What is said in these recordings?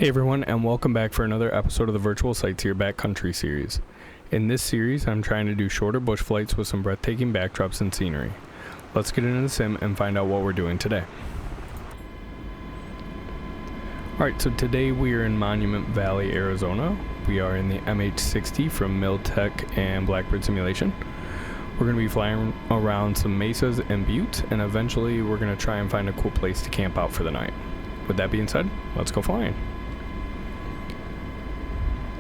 Hey everyone, and welcome back for another episode of the Virtual Sightseer Backcountry series. In this series, I'm trying to do shorter bush flights with some breathtaking backdrops and scenery. Let's get into the sim and find out what we're doing today. Alright, so today we are in Monument Valley, Arizona. We are in the MH60 from Miltech and Blackbird Simulation. We're going to be flying around some mesas and buttes, and eventually we're going to try and find a cool place to camp out for the night. With that being said, let's go flying.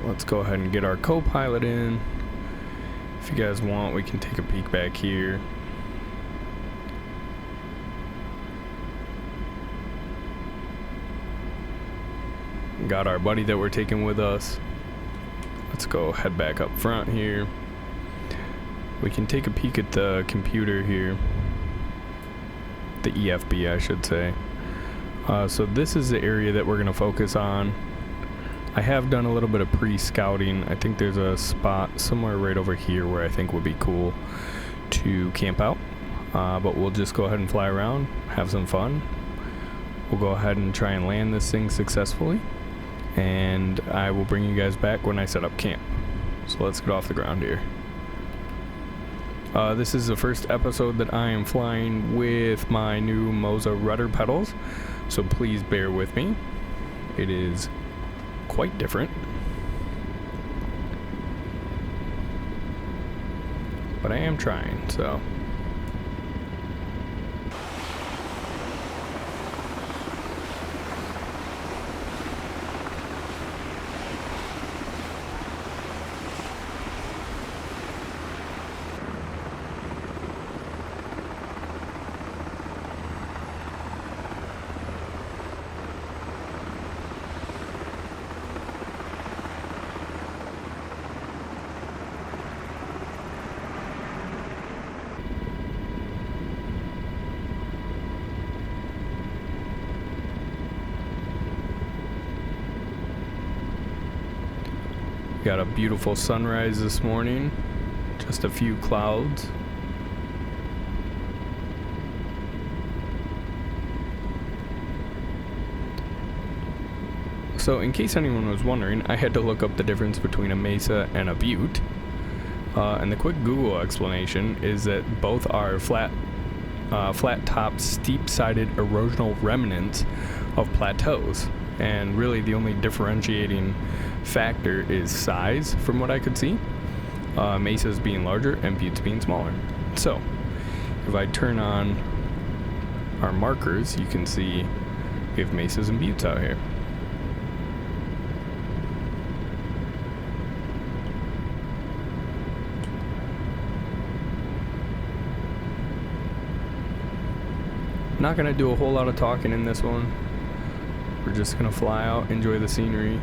Let's go ahead and get our co-pilot in. If you guys want, we can take a peek back here. Got our buddy that we're taking with us. Let's go head back up front here. We can take a peek at the computer here. The EFB, I should say. So this is the area that we're going to focus on. I have done a little bit of pre-scouting. I think there's a spot somewhere right over here where I think would be cool to camp out. But we'll just go ahead and fly around, have some fun. We'll go ahead and try and land this thing successfully. And I will bring you guys back when I set up camp. So let's get off the ground here. This is the first episode that I am flying with my new Mesa rudder pedals. So please bear with me. It is quite different, but I am trying, so got a beautiful sunrise this morning, just a few clouds. So in case anyone was wondering, I had to look up the difference between a mesa and a butte. And the quick Google explanation is that both are flat top, steep-sided erosional remnants of plateaus. And really the only differentiating factor is size, from what I could see. Mesas being larger and buttes being smaller. So if I turn on our markers, you can see we have mesas and buttes out here. Not gonna do a whole lot of talking in this one. We're just gonna fly out, enjoy the scenery.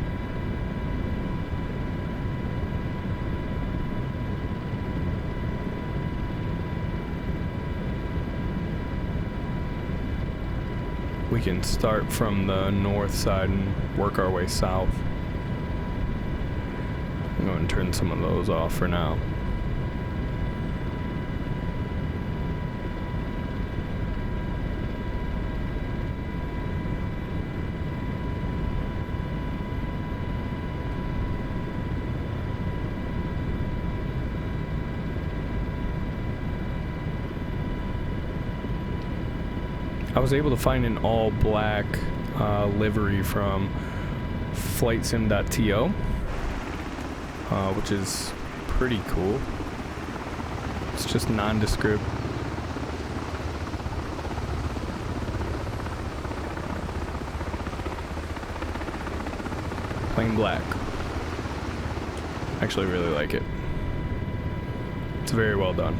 We can start from the north side and work our way south. I'm going to turn some of those off for now. I was able to find an all-black livery from flightsim.to, which is pretty cool. It's just nondescript. Plain black. Actually really like it. It's very well done.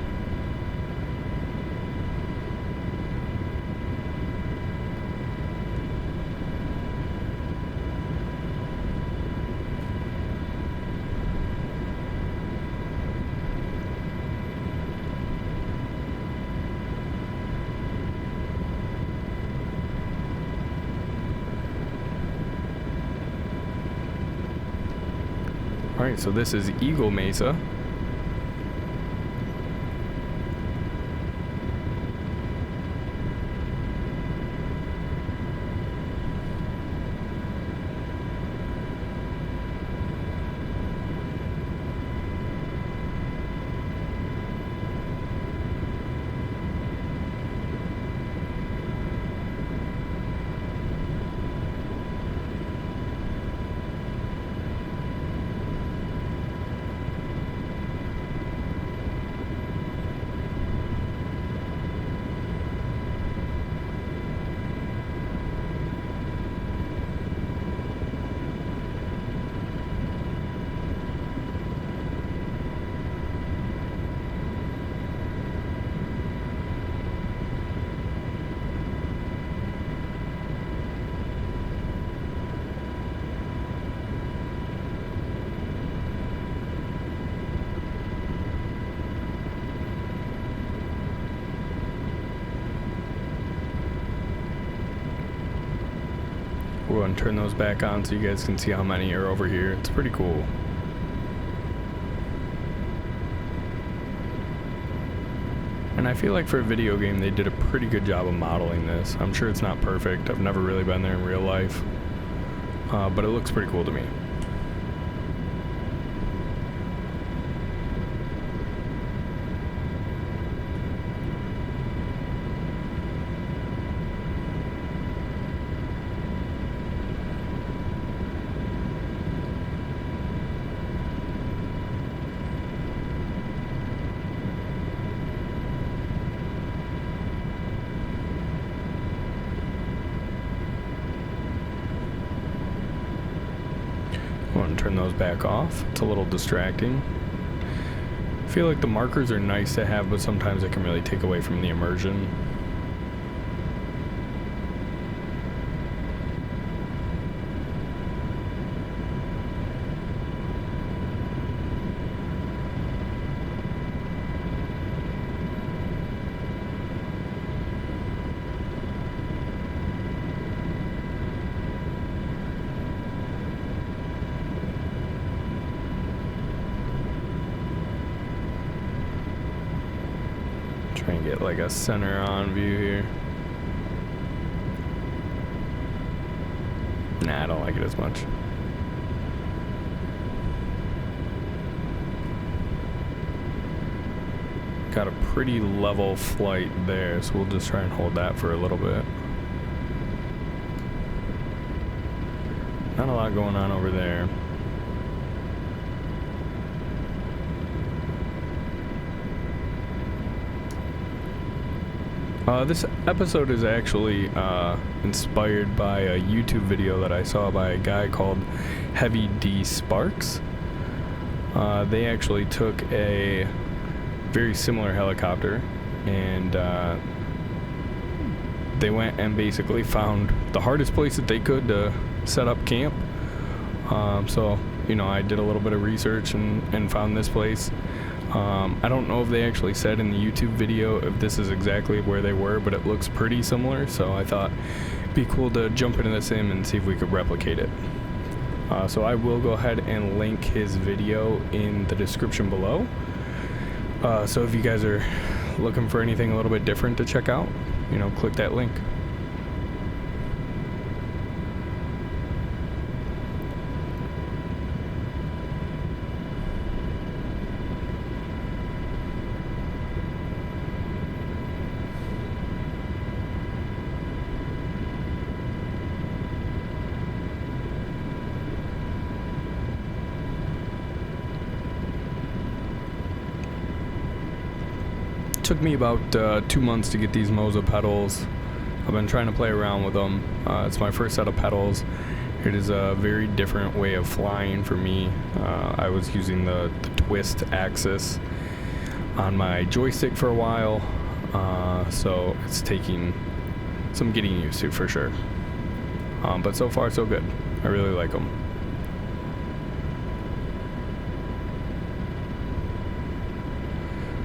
Alright, so this is Eagle Mesa. Go ahead and turn those back on so you guys can see how many are over here. It's pretty cool. And I feel like for a video game, they did a pretty good job of modeling this. I'm sure it's not perfect. I've never really been there in real life. But it looks pretty cool to me. Go ahead and turn those back off. It's a little distracting. I feel like the markers are nice to have, but sometimes it can really take away from the immersion. Try and get like a center on view here. Nah, I don't like it as much. Got a pretty level flight there, so we'll just try and hold that for a little bit. Not a lot going on over there. This episode is actually inspired by a YouTube video that I saw by a guy called Heavy D Sparks. They actually took a very similar helicopter and they went and basically found the hardest place that they could to set up camp. So, you know, I did a little bit of research and found this place. I don't know if they actually said in the YouTube video if this is exactly where they were, but it looks pretty similar, so I thought it'd be cool to jump into the sim and see if we could replicate it. So I will go ahead and link his video in the description below. So if you guys are looking for anything a little bit different to check out, you know, click that link. Took me about 2 months to get these Mesa pedals. I've been trying to play around with them. It's my first set of pedals. It is a very different way of flying for me. I was using the twist axis on my joystick for a while, so it's taking some getting used to for sure. But so far so good. I really like them.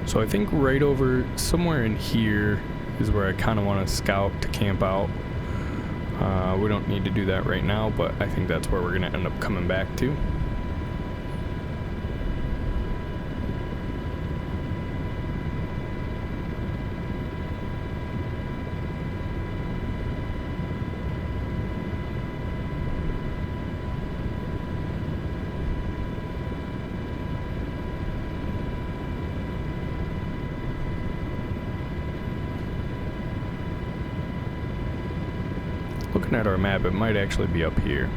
So I think right over somewhere in here is where I kind of want to scout to camp out. We don't need to do that right now, but I think that's where we're going to end up coming back to. Looking at our map, it might actually be up here.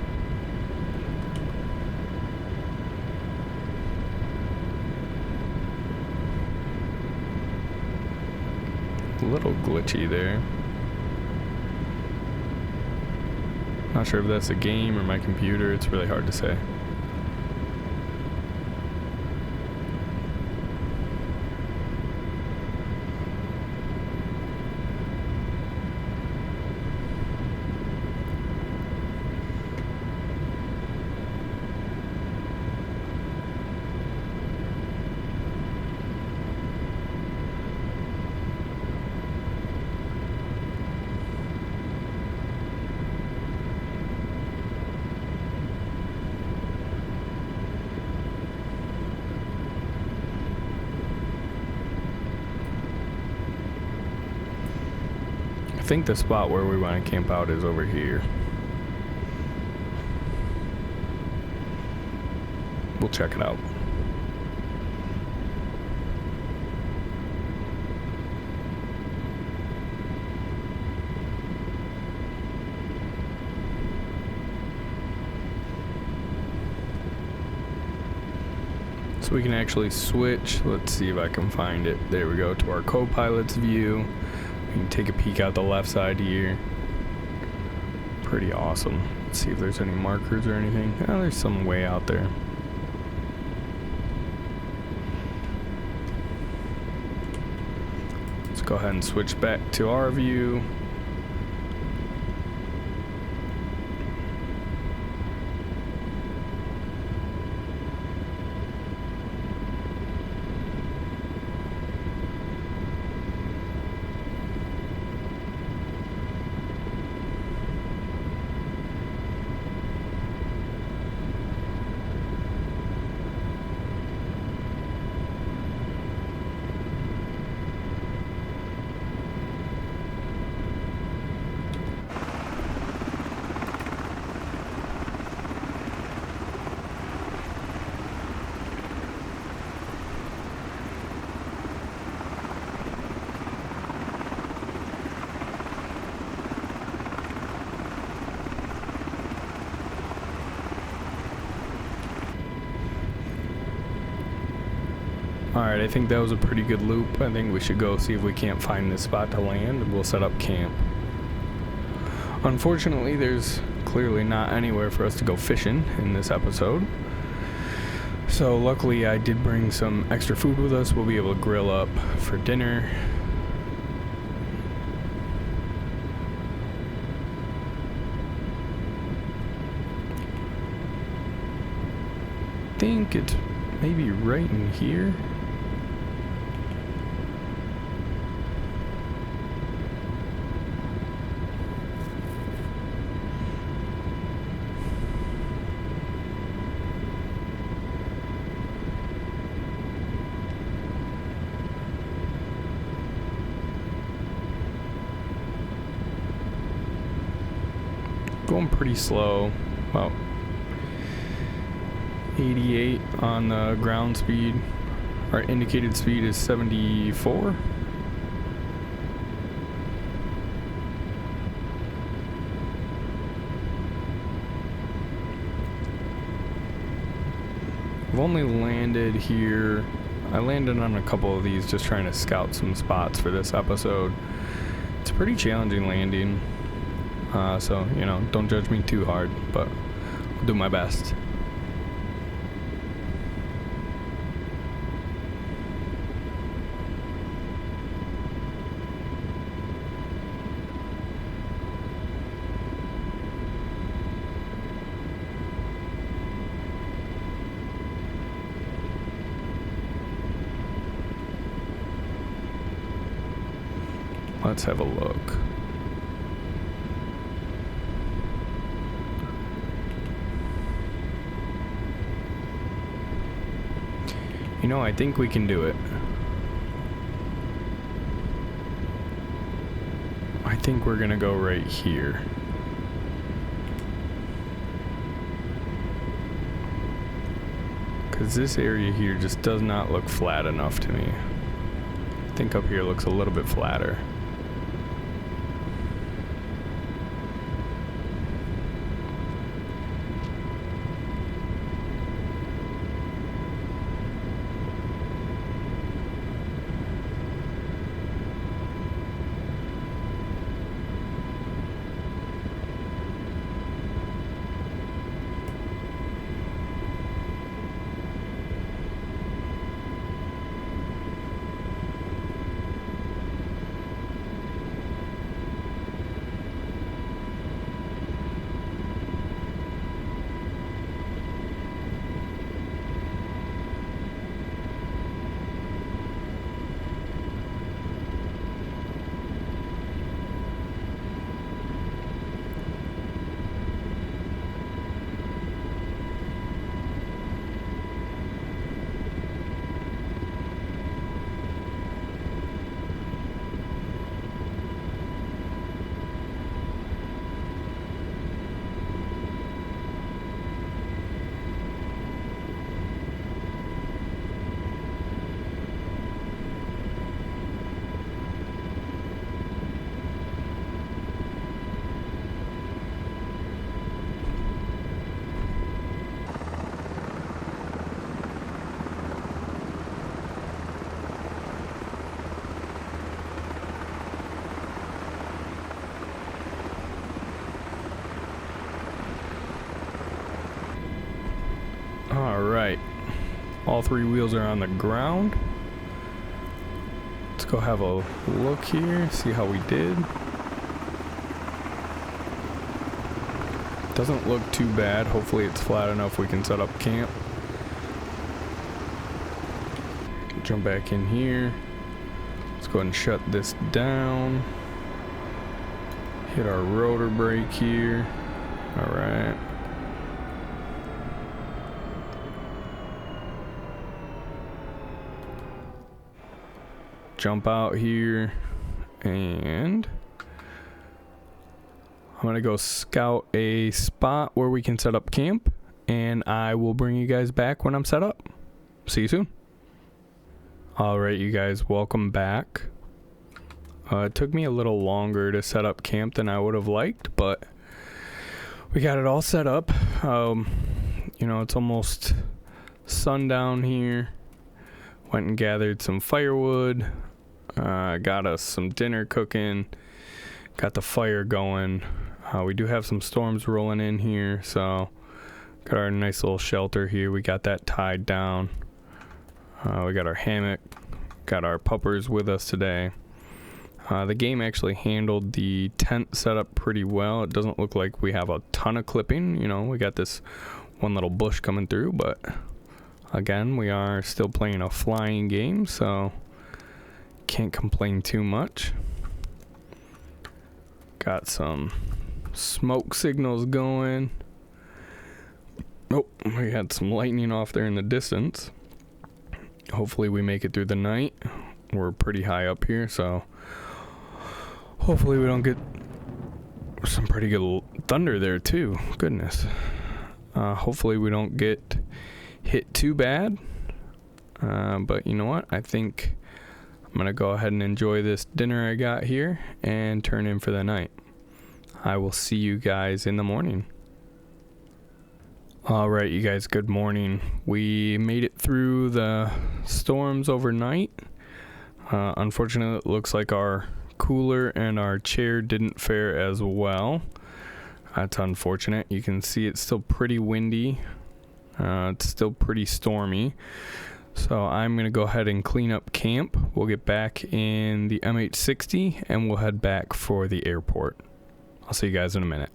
A little glitchy there. Not sure if that's a game or my computer. It's really hard to say. think the spot where we want to camp out is over here. We'll check it out. So we can actually switch. Let's see if I can find it. There we go, to our co-pilot's view. We can take a peek out the left side here. Pretty awesome. Let's see if there's any markers or anything. Oh, there's some way out there. Let's go ahead and switch back to our view. Alright, I think that was a pretty good loop. I think we should go see if we can't find this spot to land, and we'll set up camp. Unfortunately, there's clearly not anywhere for us to go fishing in this episode. So luckily I did bring some extra food with us. We'll be able to grill up for dinner. I think it's maybe right in here. Going pretty slow, about 88 on the ground speed. Our indicated speed is 74. I've only landed here. I landed on a couple of these just trying to scout some spots for this episode. It's a pretty challenging landing. So, you know, don't judge me too hard, but I'll do my best. Let's have a look. You know, I think we can do it. I think we're gonna go right here. Because this area here just does not look flat enough to me. I think up here looks a little bit flatter. Alright. All 3 wheels are on the ground. Let's go have a look here, see how we did. Doesn't look too bad. Hopefully it's flat enough we can set up camp. Jump back in here. Let's go ahead and shut this down. Hit our rotor brake here. Alright. Jump out here and I'm gonna go scout a spot where we can set up camp, and I will bring you guys back when I'm set up. See you soon. Alright, you guys, welcome back. It took me a little longer to set up camp than I would have liked, but we got it all set up. You know, it's almost sundown here. Went and gathered some firewood. Got us some dinner cooking. Got the fire going. We do have some storms rolling in here, so got our nice little shelter here. We got that tied down. We got our hammock. Got our puppers with us today. The game actually handled the tent setup pretty well. It doesn't look like we have a ton of clipping. You know, we got this one little bush coming through, but again, we are still playing a flying game, so can't complain too much. Got some smoke signals going. Oh, we had some lightning off there in the distance. Hopefully we make it through the night. We're pretty high up here, so hopefully we don't get some pretty good thunder there too. Goodness. Hopefully we don't get hit too bad. But you know what? I think I'm gonna go ahead and enjoy this dinner I got here and turn in for the night. I will see you guys in the morning. Alright, you guys, good morning. We made it through the storms overnight. Unfortunately, it looks like our cooler and our chair didn't fare as well. That's unfortunate. You can see it's still pretty windy. It's still pretty stormy. So I'm going to go ahead and clean up camp. We'll get back in the MH60 and we'll head back for the airport. I'll see you guys in a minute.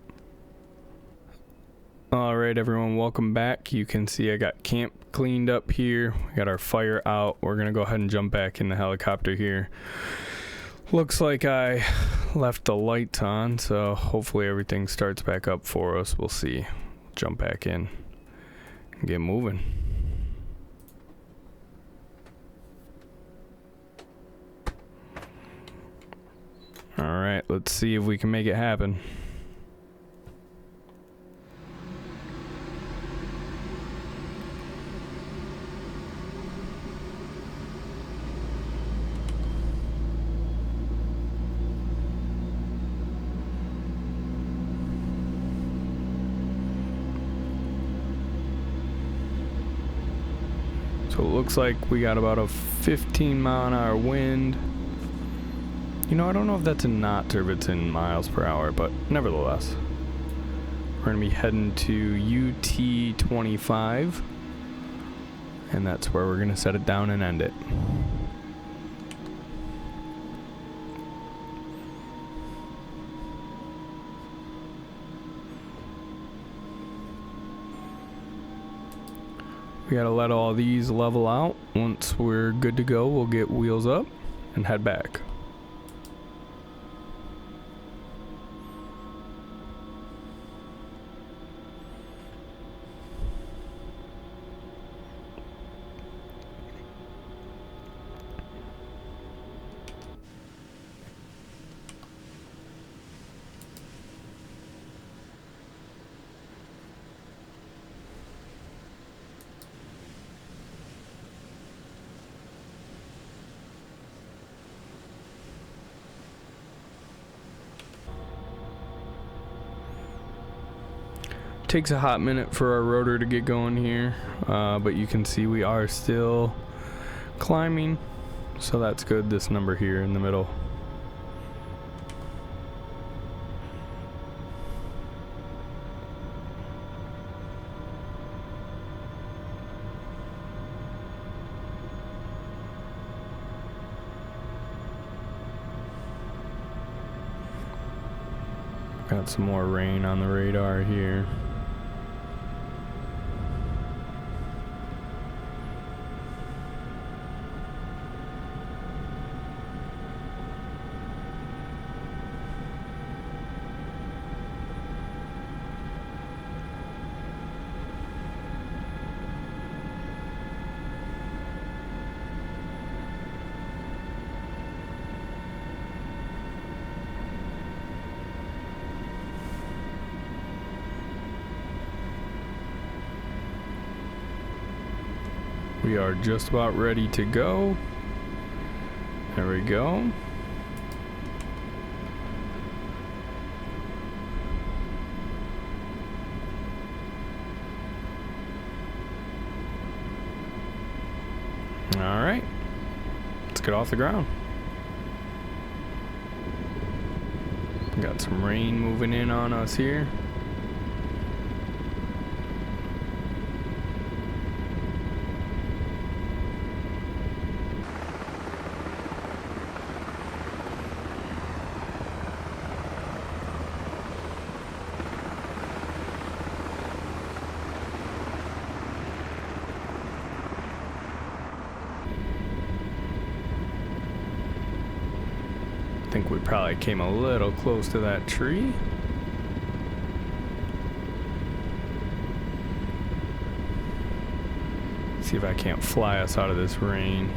Alright everyone, welcome back. You can see I got camp cleaned up here. We got our fire out. We're going to go ahead and jump back in the helicopter here. Looks like I left the lights on, so hopefully everything starts back up for us. We'll see. Jump back in and get moving. Alright, let's see if we can make it happen. So it looks like we got about a 15-mile-an-hour wind. You know, I don't know if that's in knots or if it's in miles per hour, but nevertheless. We're going to be heading to UT 25, and that's where we're going to set it down and end it. We gotta let all these level out. Once we're good to go, we'll get wheels up and head back. Takes a hot minute for our rotor to get going here, but you can see we are still climbing, so that's good. This number here in the middle. Got some more rain on the radar here. We are just about ready to go. There we go. All right, let's get off the ground. Got some rain moving in on us here. I think we probably came a little close to that tree. See if I can't fly us out of this rain.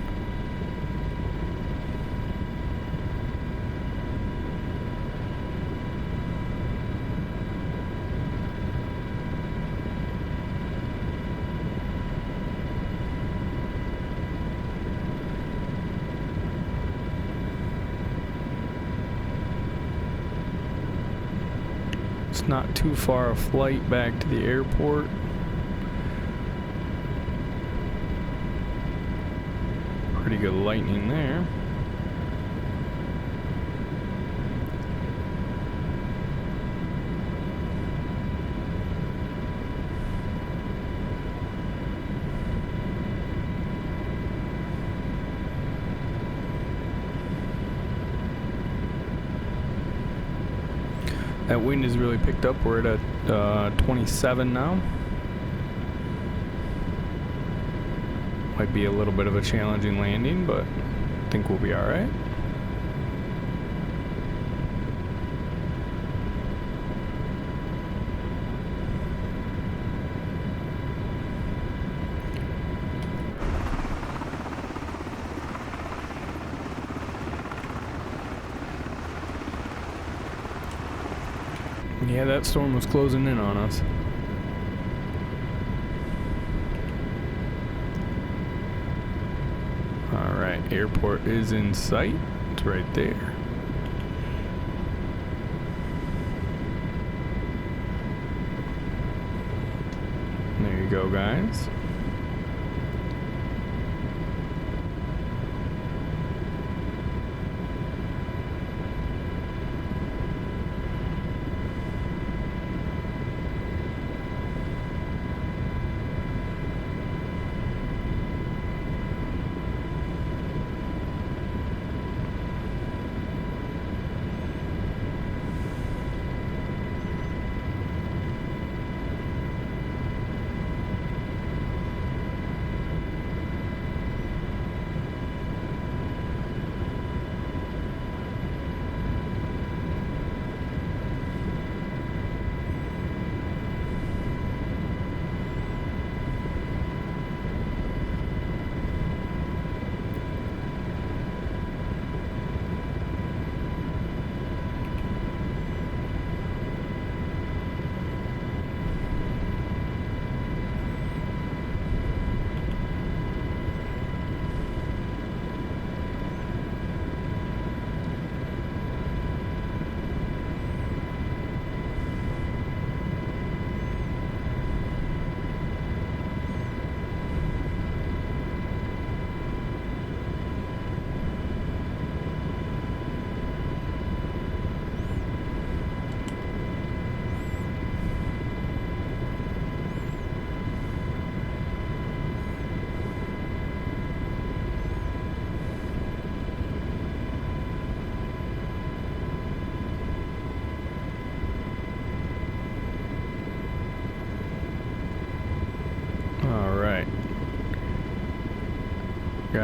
It's not too far a flight back to the airport. Pretty good lightning there. That wind has really picked up. We're at a 27 now. Might be a little bit of a challenging landing, but I think we'll be all right. Yeah, that storm was closing in on us. Alright, airport is in sight. It's right there. There you go, guys.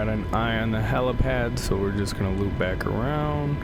got an eye on the helipad, so we're just gonna loop back around.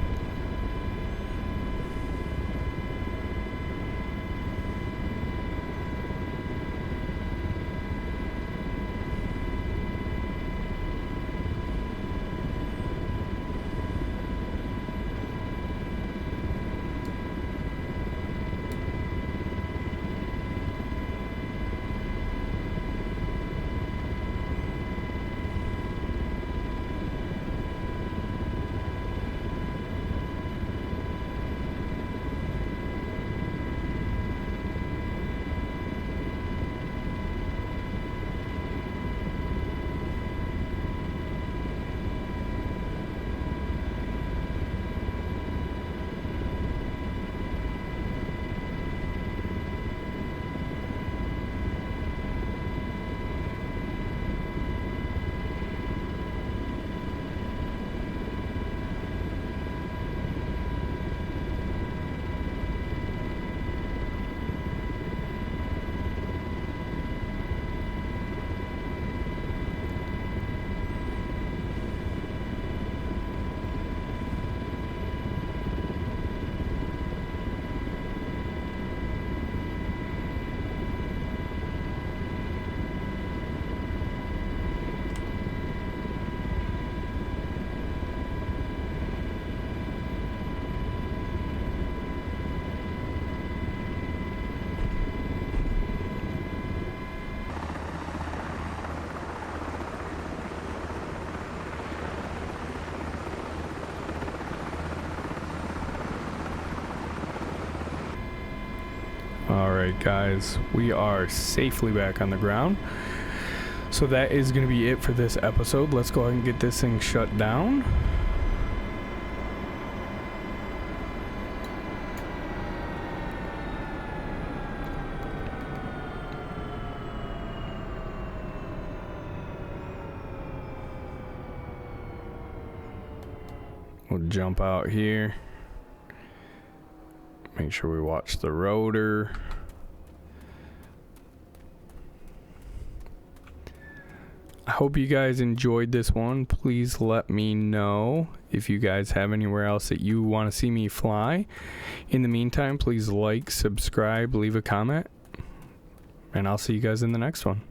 Alright guys, we are safely back on the ground. So that is going to be it for this episode. Let's go ahead and get this thing shut down. We'll jump out here. Make sure we watch the rotor. I hope you guys enjoyed this one. Please let me know if you guys have anywhere else that you want to see me fly. In the meantime, please like, subscribe, leave a comment, and I'll see you guys in the next one.